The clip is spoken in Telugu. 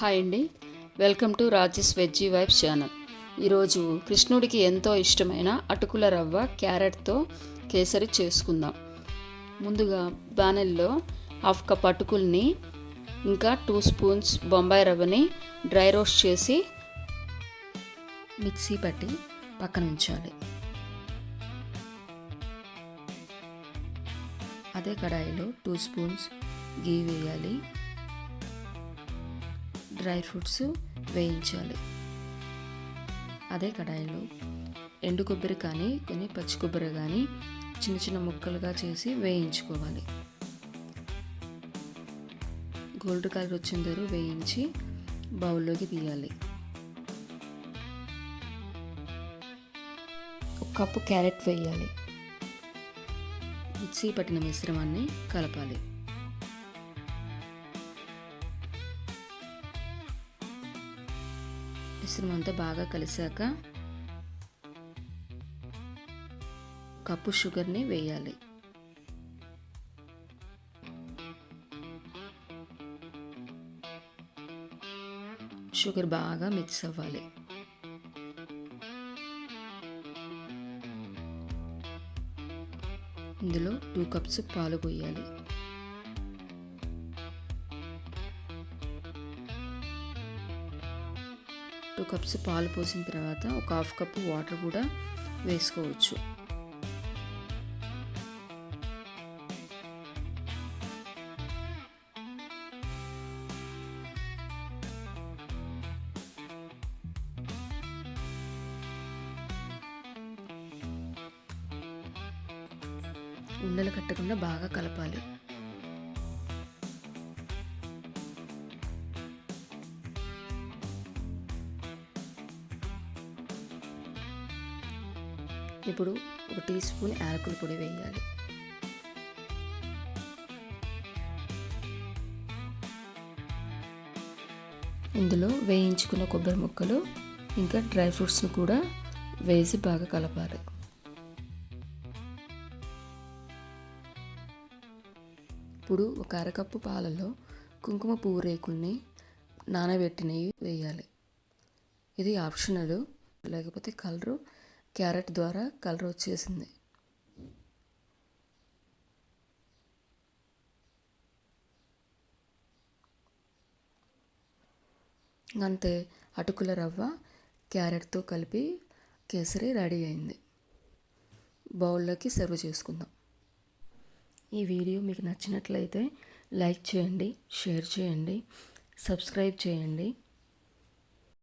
హాయ్ అండి, welcome to Rajesh veggie vibes channel. ఈరోజు కృష్ణుడికి ఎంతో ఇష్టమైన అటుకుల రవ్వ క్యారెట్తో కేసరి చేసుకుందాం. ముందుగా బాణలిలో 1/2 కప్ అటుకుల్ని ఇంకా 2 స్పూన్స్ బొంబాయి రవ్వని డ్రై రోస్ట్ చేసి మిక్సీ పట్టి పక్కన ఉంచాలి. అదే కడాయిలో 2 స్పూన్స్ గీ వేయాలి. డ్రై ఫ్రూట్స్ వేయించాలి. అదే కడాయిలో ఎండు కొబ్బరి కానీ కొన్ని పచ్చి కొబ్బరి కానీ చిన్న చిన్న ముక్కలుగా చేసి వేయించుకోవాలి. గోల్డ్ కలర్ వచ్చేందరూ వేయించి బౌల్లోకి తీయాలి. 1 కప్పు క్యారెట్ వేయాలి. మిక్సీ పట్టిన మిశ్రమాన్ని కలపాలి. మిశ్రమం అంతా బాగా కలిసాక 1 కప్పు షుగర్ని వేయాలి. షుగర్ బాగా మిక్స్ అవ్వాలి. ఇందులో 2 కప్స్ పాలు పోయాలి. టూ కప్స్ పాలు పోసిన తర్వాత 1/2 కప్పు వాటర్ కూడా వేసుకోవచ్చు. ఉండలు కట్టకుండా బాగా కలపాలి. ఇప్పుడు 1 టీ స్పూన్ యాలకుల పొడి వేయాలి. ఇందులో వేయించుకున్న కొబ్బరి ముక్కలు ఇంకా డ్రై ఫ్రూట్స్ని కూడా వేసి బాగా కలపాలి. ఇప్పుడు 1 అరకప్పు పాలలో కుంకుమ పువ్వు రేకుల్ని నానబెట్టినవి వేయాలి. ఇది ఆప్షనల్, లేకపోతే కలరు క్యారెట్ ద్వారా కలర్ వచ్చేసింది. అంతే, అటుకుల రవ్వ క్యారెట్తో కలిపి కేసరి రెడీ అయింది. బౌల్లోకి సర్వ్ చేసుకుందాం. ఈ వీడియో మీకు నచ్చినట్లయితే లైక్ చేయండి, షేర్ చేయండి, సబ్స్క్రైబ్ చేయండి.